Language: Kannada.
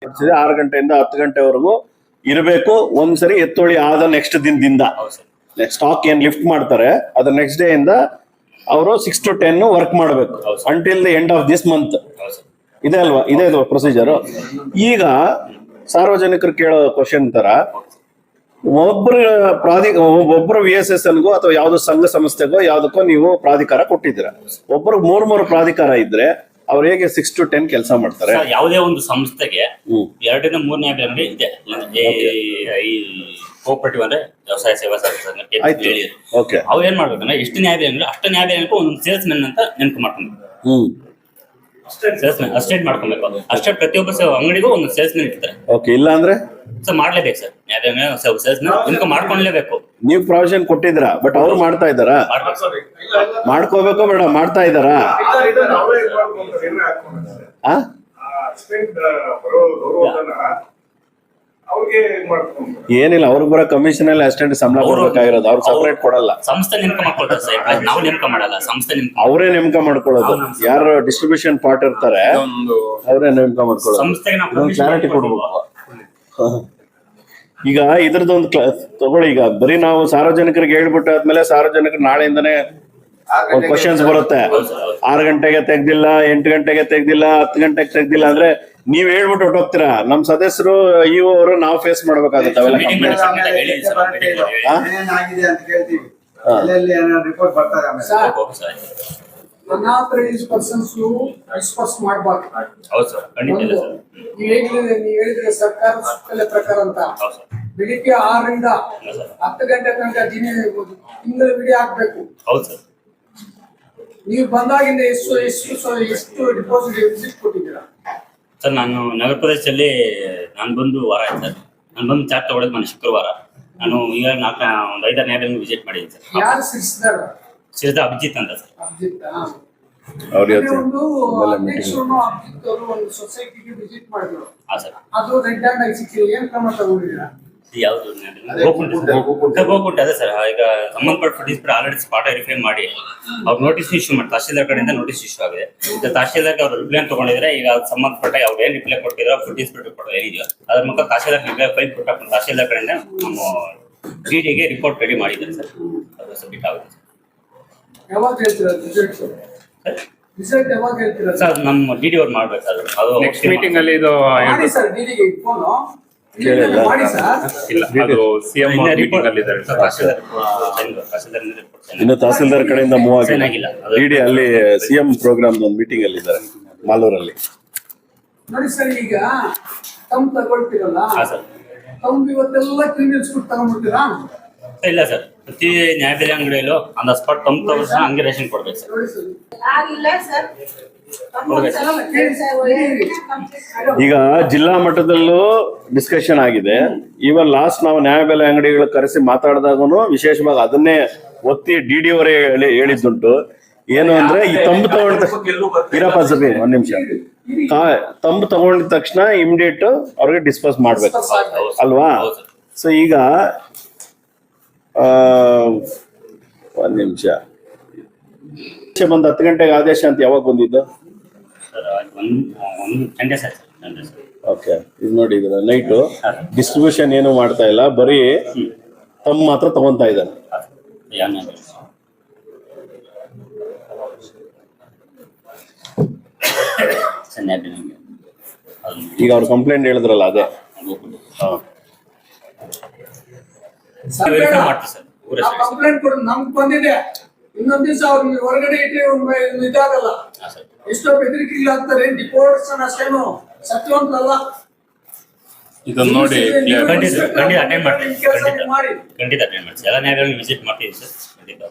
6 ಗಂಟೆಯಿಂದ 10 ಗಂಟೆವರೆಗೂ ಇರಬೇಕು. ಒಂದ್ಸರಿ ಎತ್ತೊಳಿ ಆದ ನೆಕ್ಸ್ಟ್ ದಿನದಿಂದ ಸ್ಟಾಕ್ ಏನ್ ಲಿಫ್ಟ್ ಮಾಡ್ತಾರೆ ಅದ್ರ ನೆಕ್ಸ್ಟ್ ಡೇ ಇಂದ ಅವರು 6 to 10 ವರ್ಕ್ ಮಾಡಬೇಕು until the end of this month. ಇದೆ ಅಲ್ವಾ? ಇದೆ ಪ್ರೊಸೀಜರ್. ಈಗ ಸಾರ್ವಜನಿಕರು ಕೇಳೋ ಕ್ವಶನ್ ತರ ಒಬ್ಬರು VSSNಗೋ ಅಥವಾ ಯಾವ್ದೋ ಸಂಘ ಸಂಸ್ಥೆಗೋ ಯಾವ್ದಕ್ಕೋ ನೀವು ಪ್ರಾಧಿಕಾರ ಕೊಟ್ಟಿದ್ದೀರಾ. ಒಬ್ಬರು 3 ಪ್ರಾಧಿಕಾರ ಇದ್ರೆ ಅವ್ರು ಹೇಗೆ 6 to 10 ಕೆಲಸ ಮಾಡ್ತಾರೆ? ಯಾವುದೇ ಒಂದು ಸಂಸ್ಥೆಗೆ 2 ರಿಂದ 3 ನ್ಯಾಯಾಲಯಗಳು ಇದೆ. ಈ ಕೋಆಪರೇಟಿವ್ ಅಂದ್ರೆ ವ್ಯವಸಾಯ ಸೇವಾ ಸಂಘ ಅವು ಏನ್ ಮಾಡ್ಬೇಕಂದ್ರೆ ಎಷ್ಟು ನ್ಯಾಯಾಲಯಗಳು ಅಷ್ಟು ನ್ಯಾಯಾಲಯಕ್ಕೂ ಒಂದು ಸೇಲ್ಸ್ ಮೆನ್ ಅಂತ ನೆನಪು ಮಾಡ್ಕೊಬೇಕು. ಸೇಲ್ಸ್ ಮೆನ್ ಅಸ್ಟೇಟ್ ಮಾಡ್ಕೊಬೇಕು. ಅಷ್ಟೇ ಪ್ರತಿಯೊಬ್ಬ ಅಂಗಡಿಗೂ ಒಂದು ಸೇಲ್ಸ್ ಮೆನ್ ಇರ್ತಾರೆ. ಇಲ್ಲ ಅಂದ್ರೆ ಸರ್ ಮಾಡ್ಲೇಬೇಕು ಸರ್. ನ್ಯಾಯಾಲಯ ಸೇಲ್ಸ್ ಮೆನ್ ಇನ್ಕಮ್ ಮಾಡ್ಕೊಂಡ್ಲೇಬೇಕು. ನೀವು ಪ್ರಾವಿಷನ್ ಕೊಟ್ಟಿದ್ದೀರಾ, ಬಟ್ ಅವ್ರು ಮಾಡ್ತಾ ಇದ್ದಾರಾ? ಮಾಡ್ಕೋಬೇಕು ಬೇಡ? ಮಾಡ್ತಾ ಇದ್ದಾರಾ? ಏನಿಲ್ಲ, ಅವ್ರಿಗೆ ಬರೋ ಕಮಿಷನ್ ಅಲ್ಲಿ ಅಷ್ಟೇ ಸಂಬಳ ಕೊಡ್ಬೇಕಾಗಿರೋದು. ಅವ್ರು ಸಪರೇಟ್ ಕೊಡಲ್ಲ. ಸಂಸ್ಥೆ ನೇಮಕ ಮಾಡ್ಕೊಳ್ತಾರೆ ಸರ್. ನಾವು ನೇಮಕ ಮಾಡಲ್ಲ, ಸಂಸ್ಥೆ ಅವರೇ ನೇಮಕ ಮಾಡ್ಕೊಳ್ಳೋದು. ಯಾರು ಡಿಸ್ಟ್ರಿಬ್ಯೂಷನ್ ಪಾರ್ಟ್ ಇರ್ತಾರೆ ಅವರೇ ನೇಮಕ ಮಾಡ್ಕೊಳ್ಳೋದು. ಸಂಸ್ಥೆಗೆ ಕ್ಲಾರಿಟಿ ಕೊಡ್ಬೇಕು. ಈಗ ಇದ್ರದ್ದೊಂದು ತಗೊಳ್ಳಿ. ಈಗ ಬರೀ ನಾವು ಸಾರ್ವಜನಿಕರಿಗೆ ಹೇಳ್ಬಿಟ್ಟು ಆದ್ಮೇಲೆ ಸಾರ್ವಜನಿಕರು ನಾಳೆಯಿಂದನೇ ಕ್ವಶನ್ಸ್ ಬರುತ್ತೆ. 6 ಗಂಟೆಗೆ ತೆಗ್ದಿಲ್ಲ, 8 ಗಂಟೆಗೆ ತೆಗ್ದಿಲ್ಲ, 10 ಗಂಟೆಗೆ ತೆಗ್ದಿಲ್ಲ ಅಂದ್ರೆ ನೀವ್ ಹೇಳ್ಬಿಟ್ಟು ಹೊಟ್ಟೋಗ್ತೀರಾ. ನಮ್ ಸದಸ್ಯರು ಅವರು ನಾವು ಫೇಸ್ ಮಾಡ್ಬೇಕಾಗುತ್ತೆ ಅವೆಲ್ಲ. ಪ್ರಕಾರ ಅಂತ ಬೆಳಿಗ್ಗೆ 6 ರಿಂದ 10 ಗಂಟೆ ತನಕ ತಿಂಗಳ ವಿಡಿಯೋ ಹಾಕ್ಬೇಕು. ನೀವು ಬಂದಾಗಿಂದ ಎಷ್ಟು ಡಿಪಾಸಿಟ್ ವಿಸಿಟ್ ಕೊಟ್ಟಿದ್ದೀರಾ ಸರ್? ನಾನು ನಗರ ಪ್ರದೇಶದಲ್ಲಿ ನಾನು ಬಂದು ವಾರ ಆಯ್ತು ಸರ್. ನಾನು ಬಂದು ಚಾರ್ಜ್ ತಗೊಳ್ಳೋದು ನಾನು ಶುಕ್ರವಾರ. ನಾನು ಈಗ ಒಂದು 5-6 ನ್ಯಾಯಾಲಯಗಳನ್ನು ವಿಸಿಟ್ ಮಾಡಿದ್ದೀನಿ ಸರ್. ಯಾರು ಸಿರಿಸಿದಾರ? ಸಿರಿದ ಅಭಿಜಿತ್ ಅಂತ ಸರ್. ಒಂದು ಸೊಸೈಟಿಗೆ ವಿಸಿಟ್ ಮಾಡಿದ್ರು. ಅದು ರೆಡ್ ಹ್ಯಾಂಡ್ ಆಗಿ ಸಿಕ್ಕಿದೆ. ಏನ್ ಕ್ರಮ ತಗೊಂಡಿದ್ದೀರಾ? ಯಾವ್ದು ಗೋಕುಂಟ ಅದೇ ಸರ್. ಈಗ ಸಂಬಂಧಪಟ್ಟ ಡಿಸ್ಪ್ಯೂಟ್ ಆಲ್ರೆಡಿ ಸ್ಪಾಟ್ ವೆರಿಫೈ ಮಾಡಿ ಅವ್ರು ನೋಟಿಸ್ ಇಶ್ಯೂ ಮಾಡಿ ತಹಶೀಲ್ದಾರ್ ಕಡೆಯಿಂದ ನೋಟಿಸ್ ಇಶ್ಯೂ ಆಗಿದೆ. ಈಗ ತಹಶೀಲ್ದಾರ್ಗೆ ಅವ್ರು ರಿಪ್ಲೈ ತಗೊಂಡಿದ್ರೆ ಈಗ ಸಂಬಂಧಪಟ್ಟ ಅವ್ರು ಏನ್ ರಿಪ್ಲೈ ಕೊಟ್ಟಿದ್ರು ಫುಡ್ ಡಿಸ್ಪ್ಯೂಟ್ ರಿಪೋರ್ಟ್ ಏನಿದೆಯೋ ಅದ್ರ ಮುಖ ತಹಶೀಲ್ದಾರ್ ರಿಪ್ಲೈ ಫೈಲ್ ಕೊಟ್ಟ ತಹಶೀಲ್ದಾರ್ ಕಡೆಯಿಂದ ನಮ್ಮ DDಗೆ ರಿಪೋರ್ಟ್ ರೆಡಿ ಮಾಡಿದ್ದಾರೆ ಸರ್. ಅದು ಸಬ್ಮಿಟ್ ಆಗುತ್ತೆ ಸರ್. ನಮ್ಮ DD ಅವ್ರು ಮಾಡ್ಬೇಕು ಸರ್. ಅದು ನೆಕ್ಸ್ಟ್ ಮೀಟಿಂಗ್ ಅಲ್ಲಿ ಇದು ಇನ್ನು ತಹಸೀಲ್ದಾರ್ ಕಡೆಯಿಂದ ಮೂವ್ ಆಗಿಲ್ಲ. DD ಅಲ್ಲಿ CM ಪ್ರೋಗ್ರಾಮ್ ಒಂದು ಮೀಟಿಂಗ್ ಅಲ್ಲಿ ಇದ್ದಾರೆ ಮಾಲೂರಲ್ಲಿ. ನೋಡಿ ಸರ್, ಈಗ ತಮ್ಮ ತಗೊಳ್ತೀರಲ್ಲ, ಇವತ್ತೆಲ್ಲ ಕ್ರಿಮಿನಲ್ಸ್ ತಗೊಂಡ್ಬಿಡ್ತೀರಾ? ಇಲ್ಲ ಸರ್, ಪ್ರತಿ ನ್ಯಾಯಾಲಯ ಅಂಗಡಿಯಲ್ಲೂ ಆನ್ ದ ಸ್ಪಾಟ್ ಹಂಗೆ ರೇಷನ್ ಕೊಡ್ಬೇಕು ಸರ್. ಈಗ ಜಿಲ್ಲಾ ಮಟ್ಟದಲ್ಲೂ ಡಿಸ್ಕಷನ್ ಆಗಿದೆ. ಇವನ್ ಲಾಸ್ಟ್ ನಾವು ನ್ಯಾಯಬೆಲೆ ಅಂಗಡಿಗಳು ಕರೆಸಿ ಮಾತಾಡಿದಾಗೂ ವಿಶೇಷವಾಗಿ ಅದನ್ನೇ ಒತ್ತಿ DD ಅವರೇ ಹೇಳಿದ್ದುಂಟು. ಏನು ಅಂದ್ರೆ ಈ ತಂಬು ತಗೊಂಡ ಇರಪ್ಪ ಸಭೆ ಒಂದ್ ನಿಮಿಷ, ತಂಬು ತಗೊಂಡಿದ ತಕ್ಷಣ ಇಮಿಡಿಯೇಟ್ ಅವ್ರಿಗೆ ಡಿಸ್ಪೋಸ್ ಮಾಡ್ಬೇಕು ಅಲ್ವಾ? ಸೊ ಈಗ ಒಂದ್ ನಿಮಿಷ ಬಂದು 10 ಗಂಟೆಗೆ ಆದೇಶ ಅಂತ ಯಾವಾಗ ಬಂದಿದ್ದು? ಓಕೆ, ಇದು ನೋಡಿ, ಇದು ನೈಟು ಡಿಸ್ಟ್ರಿಬ್ಯೂಷನ್ ಏನು ಮಾಡ್ತಾ ಇಲ್ಲ, ಬರೀ ತಮ್ಮ ಮಾತ್ರ ತಗೊಂತಾ ಇದ್ದಾರೆ. ಈಗ ಅವ್ರು ಕಂಪ್ಲೇಂಟ್ ಹೇಳಿದ್ರಲ್ಲ ಅದೇ. ಕಂಪ್ಲೇಂಟ್ ಕೊಡು, ನಮ್ಗೆ ಬಂದಿದೆ. ಇನ್ನೊಂದ್ ದಿವಸ ಅವ್ರಿಗೆ ಹೊರಗಡೆ ಇಟ್ಟರೆ ಇದಾಗಲ್ಲ. ಎಷ್ಟೋ ಬೆದರಿಕೆಗಳಾಗ್ತಾರೆ. ಡಿಪೋರ್ಟ್ಸ್ ಅಷ್ಟೇನು ಸತ್ಯವಂತಲ್ಲ. ಇದನ್ನ ನೋಡಿ ಖಂಡಿತ ಅಟೆಂಡ್ ಮಾಡ್ತೀವಿ. ಖಂಡಿತ ಅಟೆಂಡ್ ಮಾಡ್ತೀವಿ. ಎಲ್ಲ ನ್ಯಾಯಾಲಯಗಳನ್ನು ವಿಸಿಟ್ ಮಾಡ್ತೀವಿ ಸರ್. ಖಂಡಿತ